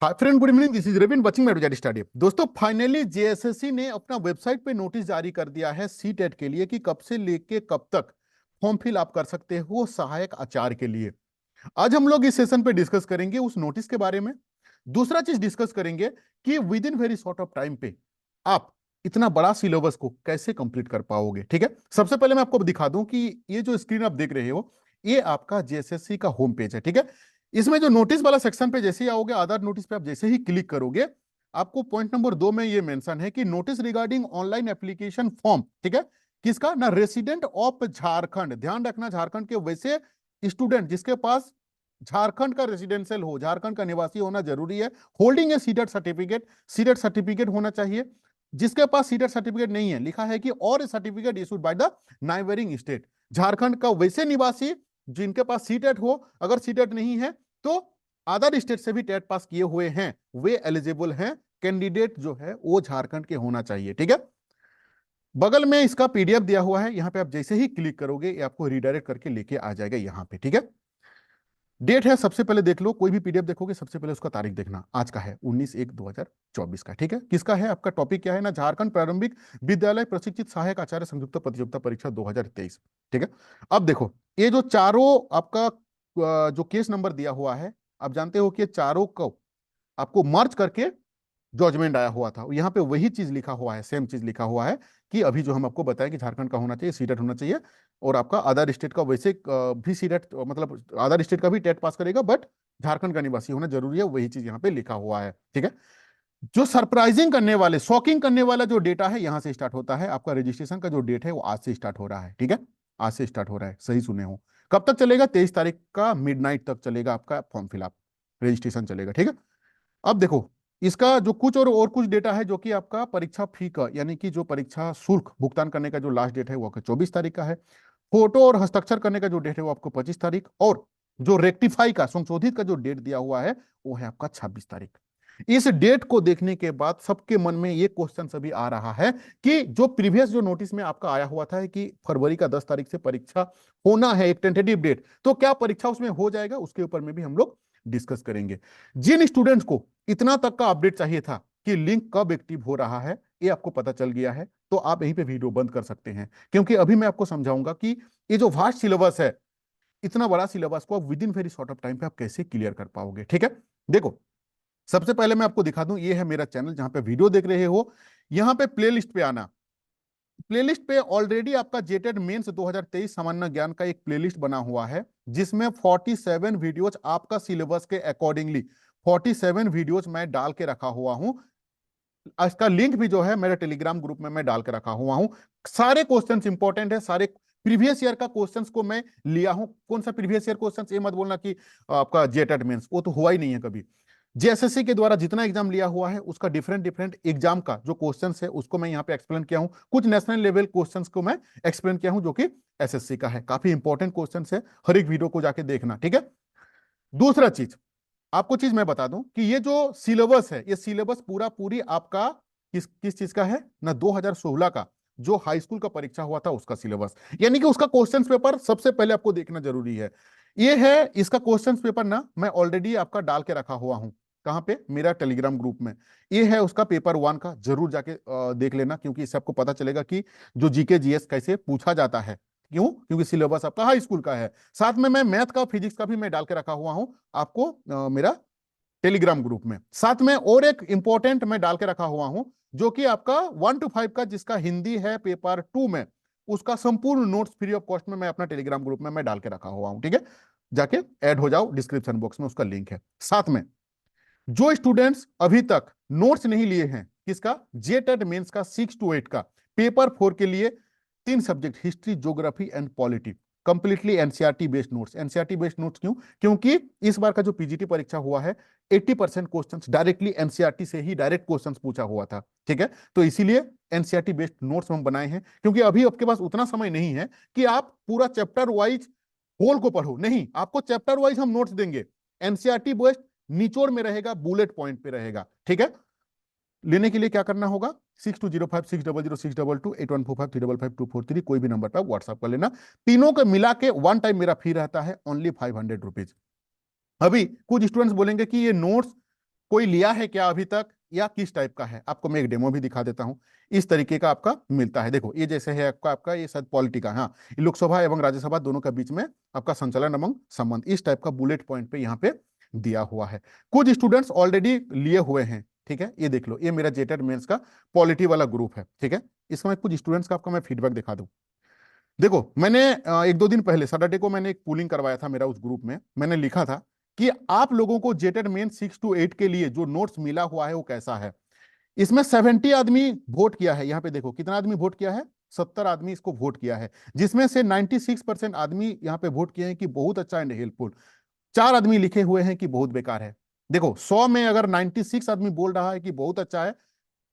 Hi friend, good evening. This is Ravin watching my study. दोस्तों, finally JSSC ने अपना website पे नोटिस जारी कर दिया है सीटेट के लिए कि कब से लेके कब तक फॉर्म फिल आप कर सकते हो सहायक आचार्य के लिए। आज हम लोग इस सेशन पे डिस्कस करेंगे उस नोटिस के बारे में। दूसरा चीज डिस्कस करेंगे कि with in very short of time पे आप इतना बड़ा सिलेबस को कैसे कंप्लीट कर पाओगे। ठीक है, सबसे पहले मैं आपको दिखा दूं कि ये जो स्क्रीन आप देख रहे हो, ये आपका जेएसएससी का होम पेज है। ठीक है, इसमें जो नोटिस वाला सेक्शन पे जैसे ही आओगे, आधार नोटिस पे आप जैसे ही क्लिक करोगे, आपको पॉइंट नंबर 2 में ये मेंशन है कि notice regarding online application form. ठीक है, किसका ना, रेसिडेंट ऑफ झारखंड। ध्यान रखना, झारखंड के वैसे स्टूडेंट जिसके पास झारखंड का रेसिडेंशियल हो, झारखंड का निवासी होना जरूरी है। होल्डिंग ए सीटेट सर्टिफिकेट, सीटेट सर्टिफिकेट होना चाहिए। जिसके पास सीटेट सर्टिफिकेट नहीं है, लिखा है कि और certificate issued by the neighbouring state. Jharkhand का वैसे निवासी जिनके पास सीटेट हो, अगर सीटेट नहीं है तो अदर स्टेट से भी टेट पास किए हुए हैं, वे एलिजिबल हैं। कैंडिडेट जो है वो झारखंड के होना चाहिए। ठीक है, बगल में इसका पीडीएफ दिया हुआ है, यहां पे आप जैसे ही क्लिक करोगे ये आपको रिडायरेक्ट करके लेके आ जाएगा यहां पे। ठीक है, डेट है, सबसे पहले देख लो। कोई भी पीडीएफ देखोगे सबसे पहले उसका तारीख देखना, आज का है 19/1/2024 का। ठीक है, किसका है, आपका टॉपिक क्या है ना, झारखंड प्रारंभिक विद्यालय प्रशिक्षित सहायक आचार्य संयुक्त प्रतियोगिता परीक्षा 2023। ठीक है, अब देखो ये जो चारों आपका जो केस नंबर दिया हुआ है, आप जानते हो कि ये चारों को आपको मर्ज करके जजमेंट आया हुआ था। यहाँ पे वही चीज लिखा हुआ है, सेम चीज लिखा हुआ है कि अभी जो हम आपको बताएं कि झारखंड का होना चाहिए, सीटेट होना चाहिए, और आपका अदर स्टेट का वैसे भी सीटेट, मतलब अदर स्टेट का भी टेट पास करेगा, बट झारखंड का निवासी होना जरूरी है, वही चीज यहाँ पे लिखा हुआ है। ठीक है, जो सरप्राइजिंग करने वाले, शॉकिंग करने वाला जो डेटा है यहाँ से स्टार्ट होता है। आपका रजिस्ट्रेशन का जो डेट है वो आज से स्टार्ट हो रहा है। ठीक है, आज से स्टार्ट हो रहा है, सही सुने हो। कब तक चलेगा, 23 तारीख का मिडनाइट तक चलेगा आपका फॉर्म फिलअप, रजिस्ट्रेशन चलेगा। ठीक है, अब देखो इसका जो कुछ और कुछ डेटा है, जो कि आपका परीक्षा फी का, यानी कि जो परीक्षा शुल्क भुगतान करने का जो लास्ट डेट है वो आपका 24 तारीख का है। फोटो और हस्ताक्षर करने का जो डेट है वो आपको 25 तारीख, और जो रेक्टिफाई का, संशोधित का जो डेट दिया हुआ है वो है आपका 26 तारीख। इस डेट को देखने के बाद सबके मन में ये क्वेश्चन सभी आ रहा है कि जो प्रीवियस जो नोटिस में आपका आया हुआ था कि फरवरी का 10 तारीख से परीक्षा होना है, एक टेंटेटिव डेट, तो क्या परीक्षा उसमें हो जाएगा, उसके ऊपर में भी हम लोग डिस्कस करेंगे। जिन स्टूडेंट्स को इतना तक का अपडेट चाहिए था कि लिंक कब एक्टिव हो रहा है, ये आपको पता चल गया है, तो आप यहीं पे वीडियो बंद कर सकते हैं, क्योंकि अभी मैं आपको समझाऊंगा कि ये जो वास्ट सिलेबस है, इतना बड़ा सिलेबस को आप with in very short of time पे आप कैसे क्लियर कर पाओगे। ठीक है, देखो सबसे पहले मैं आपको दिखा दूं, ये है मेरा चैनल जहां पे वीडियो देख रहे हो। यहां पे प्लेलिस्ट पे आना, प्लेलिस्ट पे ऑलरेडी आपका जेटेड मेंस 2023 सामान्य ज्ञान का एक प्लेलिस्ट बना हुआ है, जिसमें 47 वीडियोज आपका सिलेबस के अकॉर्डिंगली 47 वीडियोज मैं डाल के रखा हुआ हूं। इसका लिंक भी जो है मेरे टेलीग्राम ग्रुप में मैं डाल के रखा हुआ हूं। सारे क्वेश्चंस इंपॉर्टेंट है, सारे प्रीवियस ईयर का क्वेश्चंस को मैं लिया हूं। कौन सा प्रीवियस ईयर क्वेश्चंस, ये मत बोलना कि आपका जेटेड मेंस, वो तो हुआ ही नहीं है कभी। जेएसएससी के द्वारा जितना एग्जाम लिया हुआ है उसका डिफरेंट डिफरेंट एग्जाम का जो क्वेश्चंस है उसको मैं यहाँ पे एक्सप्लेन किया हूँ। कुछ नेशनल लेवल क्वेश्चंस को मैं एक्सप्लेन किया हूँ जो कि एसएससी का है। काफी इंपॉर्टेंट क्वेश्चंस है, हर एक वीडियो को जाके देखना। ठीक है, दूसरा चीज आपको चीज मैं बता दूं कि ये जो सिलेबस है, ये सिलेबस पूरा पूरी आपका किस किस चीज का है ना, 2016 का जो हाई स्कूल का परीक्षा हुआ था उसका सिलेबस, यानी कि उसका क्वेश्चन पेपर सबसे पहले आपको देखना जरूरी है। ये है इसका क्वेश्चन पेपर ना, मैं ऑलरेडी आपका डाल के रखा हुआ हूं। कहां पे, मेरा टेलीग्राम ग्रुप में। ये है उसका पेपर 1 का, जरूर जाके देख लेना, क्योंकि इससे आपको पता चलेगा कि जो जीके जीएस कैसे पूछा जाता है। क्यों, क्योंकि सिलेबस आपका हाई स्कूल का है। साथ में मैं मैथ का, फिजिक्स का भी मैं डाल के रखा हुआ हूं आपको मेरा टेलीग्राम ग्रुप में। साथ में और एक इंपॉर्टेंट मैं डाल के रखा हुआ हूं, जो कि आपका 1 to 5 का, जिसका हिंदी है पेपर 2 में, उसका संपूर्ण नोट्स फ्री ऑफ कॉस्ट में मैं अपना टेलीग्राम ग्रुप में मैं डाल के रखा हुआ हूं। ठीक है, जाके ऐड हो जाओ, डिस्क्रिप्शन बॉक्स में उसका लिंक है। साथ में जो स्टूडेंट्स अभी तक नोट्स नहीं लिए हैं, किसका, जेटेड मेंस का 6 to 8 का पेपर 4 के लिए, 3 subject, history, geography and polity, completely NCERT based notes. NCERT based notes क्यों, क्योंकि इस बार का जो पीजीटी परीक्षा हुआ है 80% क्वेश्चंस डायरेक्टली एनसीईआरटी से ही डायरेक्ट क्वेश्चंस पूछा हुआ था। ठीक है, तो इसीलिए एनसीईआरटी बेस्ड नोट्स हम बनाए हैं, क्योंकि अभी आपके पास उतना समय नहीं है कि आप पूरा चैप्टर वाइज होल को पढ़ो, नहीं, आपको चैप्टर वाइज हम नोट्स देंगे। एनसीईआरटी बेस्ड निचोड़ में रहेगा, बुलेट पॉइंट पे रहेगा। ठीक है, लेने के लिए क्या करना होगा, 62056006228145353243, कोई भी नंबर पर व्हाट्सएप कर लेना। तीनों को मिला के वन टाइम मेरा फी रहता है ओनली 500 रुपीज। अभी कुछ स्टूडेंट्स बोलेंगे कि ये नोट्स कोई लिया है क्या अभी तक, या किस टाइप का है? आपको मैं एक डेमो भी दिखा देता हूं। इस तरीके का आपका मिलता है। देखो ये जैसे है आपका आपका ये शायद पॉलिटी का, हाँ, ये लोकसभा एवं राज्यसभा दोनों के बीच में आपका संचालन एवं संबंध, इस टाइप का बुलेट पॉइंट पे यहाँ पे दिया हुआ है। कुछ स्टूडेंट्स ऑलरेडी लिए हुए हैं, ठीक है। ये देख लो, ये मेरा जेटेड मेंस का पॉलिटी वाला ग्रुप है, ठीक है। इसका मैं कुछ स्टूडेंट्स का आपका मैं फीडबैक दिखा दूं। देखो मैंने एक दो दिन पहले सैटरडे को मैंने एक पूलिंग करवाया था मेरा, उस ग्रुप में मैंने लिखा था कि आप लोगों को जेटेड मेन 6 to 8 के लिए जो नोट्स मिला हुआ है वो कैसा है। इसमें 70 आदमी वोट किया है। यहाँ पे देखो कितना आदमी वोट किया है, 70 आदमी इसको वोट किया है, जिसमें से 96% आदमी यहाँ पे वोट किए हैं कि बहुत अच्छा एंड हेल्पफुल। 4 आदमी लिखे हुए हैं कि बहुत बेकार है। देखो 100 में अगर 96 आदमी बोल रहा है कि बहुत अच्छा है,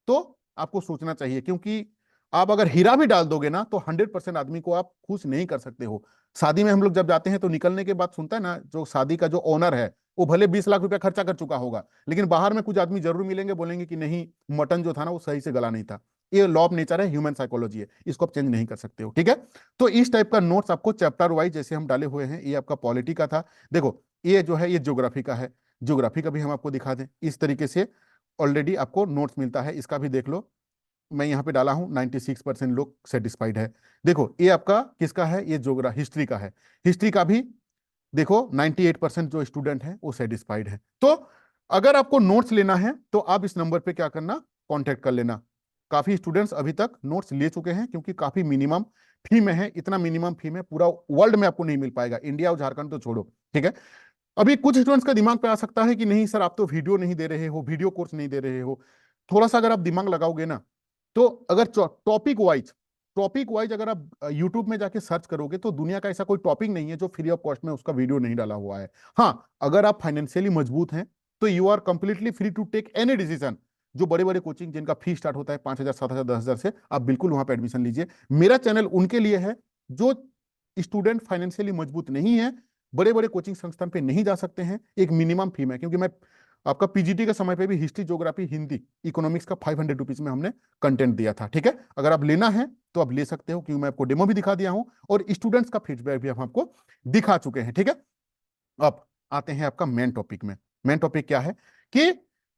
तो आपको सोचना चाहिए, क्योंकि आप अगर हीरा भी डाल दोगे ना तो 100% आदमी को आप खुश नहीं कर सकते हो। शादी में हम लोग जब जाते हैं तो निकलने के बाद सुनता है ना, जो शादी का जो ओनर है वो भले 20 लाख रुपया खर्चा कर चुका होगा, लेकिन बाहर में कुछ आदमी जरूर मिलेंगे, बोलेंगे कि नहीं, मटन जो था ना वो सही से गला नहीं था। ये लॉ ऑफ नेचर है, ह्यूमन साइकोलॉजी है, इसको आप चेंज नहीं कर सकते हो, ठीक है। तो इस टाइप का नोट्स आपको चैप्टर वाइज जैसे हम डाले हुए हैं, ये आपका पॉलिटी का था। देखो ये जो है ये ज्योग्राफी का है, ज्योग्राफी का भी हम आपको दिखा दें इस तरीके से ऑलरेडी आपको नोट्स मिलता है, इसका भी देख लो। मैं यहाँ पे डाला हूँ 96% लोग सेटिस्फाइड है। देखो ये आपका किसका है, ये जोग्रा हिस्ट्री का है, हिस्ट्री का भी देखो 98% जो स्टूडेंट है वो सेटिस्फाइड है। तो अगर आपको नोट्स लेना है तो आप इस नंबर पे क्या करना, कांटेक्ट कर लेना। काफी स्टूडेंट्स अभी तक नोट्स ले चुके हैं, क्योंकि काफी मिनिमम फी में है, इतना मिनिमम फी में पूरा वर्ल्ड में आपको नहीं मिल पाएगा, इंडिया और झारखंड तो छोड़ो, ठीक है। अभी कुछ स्टूडेंट्स का दिमाग पे आ सकता है कि नहीं सर आप तो वीडियो नहीं दे रहे हो, वीडियो कोर्स नहीं दे रहे हो। थोड़ा सा अगर आप दिमाग लगाओगे ना, तो अगर टॉपिक वाइज अगर आप यूट्यूब में जाके सर्च करोगे तो दुनिया का ऐसा कोई टॉपिक नहीं है जो फ्री ऑफ कॉस्ट में उसका वीडियो नहीं डाला हुआ है। हाँ, अगर आप फाइनेंशियली मजबूत हैं तो you are completely free to take any decision. जो बड़े बड़े कोचिंग जिनका फी स्टार्ट होता है 5,000 7,000 10,000 से, आप बिल्कुल वहां पर एडमिशन लीजिए। मेरा चैनल उनके लिए है जो स्टूडेंट फाइनेंशियली मजबूत नहीं है, बड़े बड़े कोचिंग संस्थान पे नहीं जा सकते हैं, एक मिनिमम फी में। क्योंकि मैं आपका पीजीटी के समय पे भी हिस्ट्री, ज्योग्राफी, हिंदी, इकोनॉमिक्स का 500 रुपीज में हमने कंटेंट दिया था, ठीक है। अगर आप लेना है तो आप ले सकते हो, क्योंकि मैं आपको डेमो भी दिखा दिया हूं और स्टूडेंट्स का फीडबैक भी हम आपको दिखा चुके हैं, ठीक है। अब आते हैं आपका मेन टॉपिक में। मेन टॉपिक क्या है कि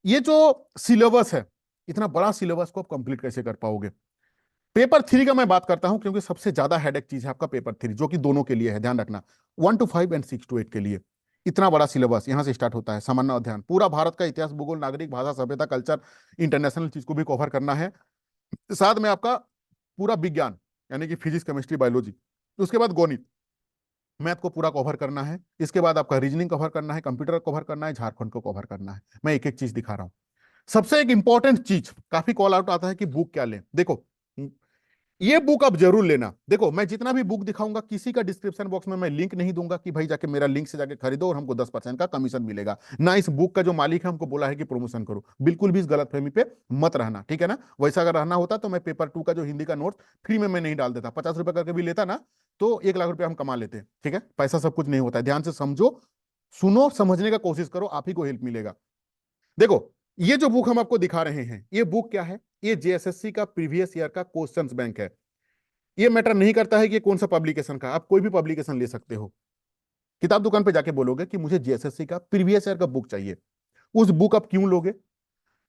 ये जो सिलेबस है, इतना बड़ा सिलेबस को आप कंप्लीट कैसे कर पाओगे। पेपर 3 का मैं बात करता हूं, क्योंकि सबसे ज्यादा हेडेक चीज है आपका पेपर 3, जो कि दोनों के लिए है, ध्यान रखना। 1 to 5 एंड 6 to 8 के लिए इतना बड़ा सिलेबस यहां से स्टार्ट होता है। सामान्य अध्ययन, पूरा भारत का इतिहास, भूगोल, नागरिक, भाषा, सभ्यता, कल्चर, इंटरनेशनल चीज को भी कवर करना है। साथ में आपका पूरा विज्ञान, यानी कि फिजिक्स, केमिस्ट्री, बायोलॉजी, उसके बाद गणित, मैथ को पूरा कवर करना है। इसके बाद आपका रीजनिंग कवर करना है, कंप्यूटर कवर करना है, झारखंड को कवर करना है। मैं एक एक चीज दिखा रहा हूं। सबसे एक इंपॉर्टेंट चीज, काफी कॉल आउट आता है कि बुक क्या लें। देखो ये बुक आप जरूर लेना। देखो मैं जितना भी बुक दिखाऊंगा, किसी का डिस्क्रिप्शन बॉक्स में मैं लिंक नहीं दूंगा कि भाई जाके मेरा लिंक से जाके खरीदो और हमको 10% का कमीशन मिलेगा। ना इस बुक का जो मालिक है हमको बोला है कि प्रमोशन करो। बिल्कुल भी इस गलतफहमी पे मत रहना, ठीक है ना। वैसा अगर रहना होता तो मैं पेपर 2 का जो हिंदी का नोट फ्री में मैं नहीं डाल देता, 50 रुपए करके भी लेता ना, तो 1 लाख रुपया हम कमा लेते, ठीक है। पैसा सब कुछ नहीं होता है, ध्यान से समझो, सुनो, समझने का कोशिश करो, आप ही को हेल्प मिलेगा। देखो ये जो बुक हम आपको दिखा रहे हैं, ये बुक क्या है, ये जेएसएससी का प्रीवियस ईयर का क्वेश्चंस बैंक है। ये मैटर नहीं करता है कि कौन सा पब्लिकेशन का, आप कोई भी पब्लिकेशन ले सकते हो। किताब दुकान पे जाके बोलोगे कि मुझे जेएसएससी का प्रीवियस ईयर का बुक चाहिए, उस बुक आप क्यों लोगे?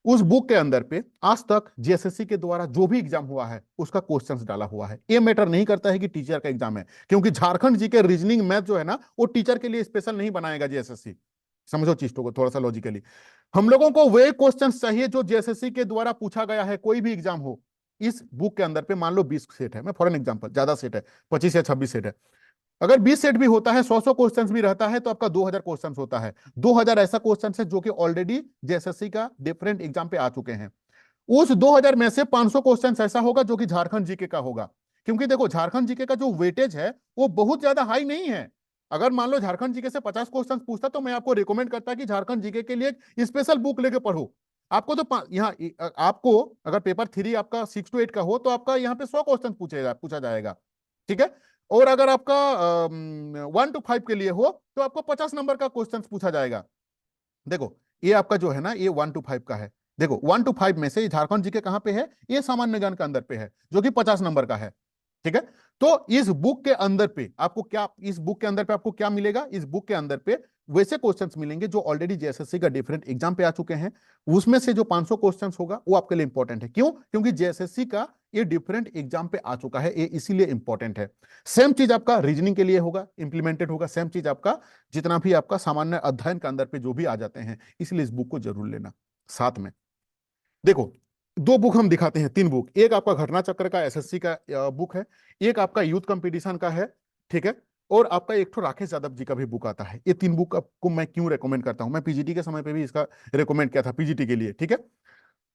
उस बुक के अंदर पे आज तक जेएसएससी के द्वारा जो भी एग्जाम हुआ है उसका क्वेश्चंस डाला हुआ है। ये मैटर नहीं करता है कि टीचर का एग्जाम है, क्योंकि झारखंड जी के रीजनिंग मैथ जो है ना वो टीचर के लिए स्पेशल नहीं बनाएगा जेएसएससी। समझो चीजों को थोड़ा सा लॉजिकली। हम लोगों को वे क्वेश्चंस चाहिए जो जेएसएससी के द्वारा पूछा गया है, कोई भी एग्जाम हो। इस बुक के अंदर पे मान लो 20 सेट है, मैं फॉर एन एग्जांपल, ज्यादा सेट है, 25 या 26 सेट है। अगर 20 सेट भी होता है, 100 क्वेश्चंस भी रहता है, तो आपका 2000 क्वेश्चंस होता है। 2000 ऐसा क्वेश्चन है जो कि ऑलरेडी जेएसएससी का डिफरेंट एग्जाम पे आ चुके हैं। उस 2000 में से 500 क्वेश्चन ऐसा होगा जो कि झारखंड जीके का होगा। क्योंकि देखो झारखंड जीके का जो वेटेज है वो बहुत ज्यादा हाई नहीं है। अगर मान लो झारखंड जीके से 50 क्वेश्चन पूछता तो मैं आपको रिकमेंड करता कि झारखंड जीके के लिए एक स्पेशल बुक लेके पढ़ो। आपको तो यहाँ आपको अगर पेपर 3 आपका 6 to 8 का हो तो आपका यहाँ पे 100 क्वेश्चन पूछा जाएगा, ठीक है। और अगर आपका 1 to 5 के लिए हो तो आपको 50 नंबर का क्वेश्चन पूछा जाएगा। देखो ये आपका जो है ना ये 1 to 5 का है। देखो 1 to 5 में से झारखंड जीके कहां पे है, ये सामान्य ज्ञान के अंदर पे है, जो कि 50 नंबर का है, ठीक है। तो इस बुक के अंदर पे आपको क्या, इस बुक के अंदर पे आपको क्या मिलेगा, इस बुक के अंदर पे वैसे क्वेश्चंस मिलेंगे जो ऑलरेडी जेएसएससी का डिफरेंट एग्जाम पे आ चुके हैं। उसमें से जो 500 क्वेश्चंस होगा वो आपके लिए इंपॉर्टेंट है। क्यों? क्योंकि जेएसएससी का ये डिफरेंट एग्जाम पे आ चुका है, ये इसीलिए इंपॉर्टेंट है। सेम चीज आपका रीजनिंग के लिए होगा, इंप्लीमेंटेड होगा। सेम चीज आपका जितना भी आपका सामान्य अध्ययन के अंदर पे जो भी आ जाते हैं, इसलिए इस बुक को जरूर लेना। साथ में देखो, दो बुक हम दिखाते हैं, तीन बुक। एक आपका घटना चक्र का एसएससी का बुक है, एक आपका यूथ कंपटीशन का है, ठीक है, और आपका एक तो राकेश यादव जी का भी बुक आता है। ये तीन बुक आपको मैं क्यों रेकमेंड करता हूं, मैं पीजीटी के समय पे भी इसका रेकमेंड किया था पीजीटी के लिए, ठीक है।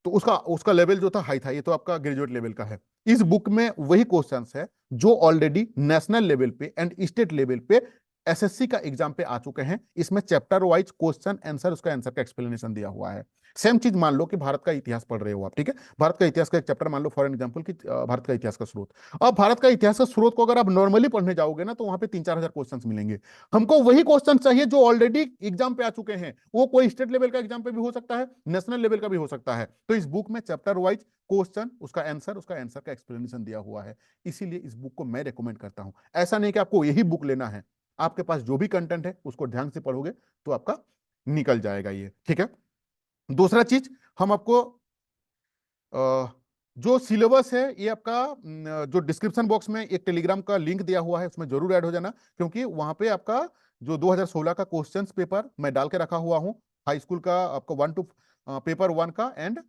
तो उसका उसका लेवल जो था हाई था, ये तो आपका ग्रेजुएट लेवल का है। इस बुक में वही क्वेश्चंस है जो ऑलरेडी नेशनल लेवल पे एंड स्टेट लेवल पे एसएससी का एग्जाम पे आ चुके हैं। इसमें चैप्टर वाइज क्वेश्चन आंसर, उसका आंसर का एक्सप्लेनेशन दिया हुआ है। सेम चीज मान लो कि भारत का इतिहास पढ़ रहे हो आप, ठीक है। भारत का इतिहास का एक चैप्टर मान लो फॉर एग्जांपल कि भारत का इतिहास का स्रोत। अब भारत का इतिहास का स्रोत को अगर आप नॉर्मली पढ़ने जाओगे ना, तो वहां पे 3-4 हजार क्वेश्चन मिलेंगे। हमको वही क्वेश्चन चाहिए जो ऑलरेडी एग्जाम पे आ चुके हैं। वो कोई स्टेट लेवल का एग्जाम पे भी हो सकता है, नेशनल लेवल का भी हो सकता है। तो इस बुक में चैप्टर वाइज क्वेश्चन, उसका आंसर का एक्सप्लेनेशन दिया हुआ है। इसीलिए इस बुक को मैं रेकमेंड करता हूं। ऐसा नहीं कि आपको यही बुक लेना है, आपके पास जो भी कंटेंट है उसको ध्यान से पढ़ोगे तो आपका निकल जाएगा ये, ठीक है। दूसरा चीज, हम आपको जो सिलेबस है ये आपका जो डिस्क्रिप्शन बॉक्स में एक टेलीग्राम का लिंक दिया हुआ है, उसमें जरूर ऐड हो जाना, क्योंकि वहां पे आपका जो 2016 का क्वेश्चंस पेपर मैं डाल के रखा हुआ हूं। हाई स्कूल का आपका 1 टू पेपर 1 का एंड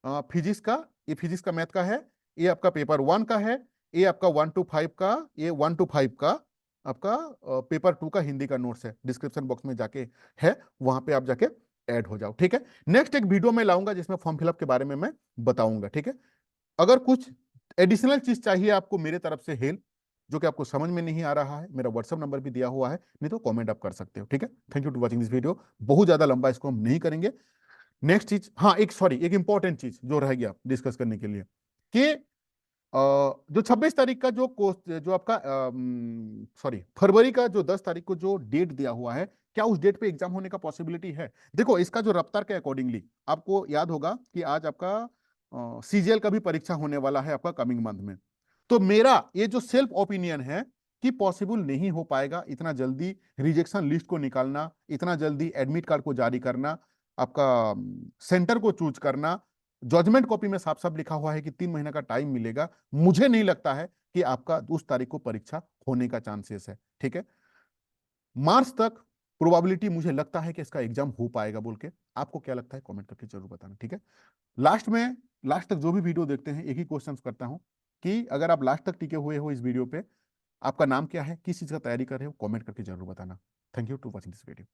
फिजिक्स का, ये फिजिक्स का मैथ का है, ये आपका पेपर 1 का है, ये आपका 1 to 5 का, ये 1 to 5 का आपका पेपर 2 का हिंदी का नोट्स है। डिस्क्रिप्शन बॉक्स में जाके है, वहां पे आप जाके ऐड हो जाओ, ठीक है। नेक्स्ट एक वीडियो में लाऊंगा जिसमें फॉर्म फिलअप के बारे में मैं बताऊंगा, ठीक है। अगर कुछ एडिशनल चीज चाहिए आपको मेरे तरफ से हेल्प, जो कि आपको समझ में नहीं आ रहा है, मेरा व्हाट्सएप नंबर भी दिया हुआ है, नहीं तो कमेंट आप कर सकते हो, ठीक है। Thank you to watching this video. बहुत ज्यादा लंबा इसको हम नहीं करेंगे। नेक्स्ट चीज, हाँ एक सॉरी, एक इंपॉर्टेंट चीज जो रह गया डिस्कस करने के लिए, कि जो 26 तारीख का जो कोर्स, जो आपका सॉरी फरवरी का जो 10 तारीख को जो डेट दिया हुआ है, क्या उस डेट पे एग्जाम होने का पॉसिबिलिटी है? देखो, इसका जो रफ्तार के अकॉर्डिंगली आपको याद होगा कि आज आपका सीजीएल का भी परीक्षा होने वाला है आपका कमिंग मंथ में। तो मेरा ये जो सेल्फ ओपिनियन है कि पॉसिबल नहीं हो पाएगा इतना जल्दी रिजेक्शन लिस्ट को निकालना, इतना जल्दी एडमिट कार्ड को जारी करना, आपका सेंटर को चूज करना। जजमेंट कॉपी में साफ साफ लिखा हुआ है कि 3 महीने का टाइम मिलेगा। मुझे नहीं लगता है कि आपका उस तारीख को परीक्षा होने का चांसेस है, ठीक है। मार्च तक प्रोबेबिलिटी मुझे लगता है कि इसका एग्जाम हो पाएगा बोल के। आपको क्या लगता है कमेंट करके जरूर बताना, ठीक है। लास्ट में, लास्ट तक जो भी वीडियो देखते हैं, एक ही क्वेश्चन करता हूं कि अगर आप लास्ट तक टिके हुए हो इस वीडियो पे, आपका नाम क्या है, किस चीज का तैयारी कर रहे हो, कमेंट करके जरूर बताना। Thank you to watching this video.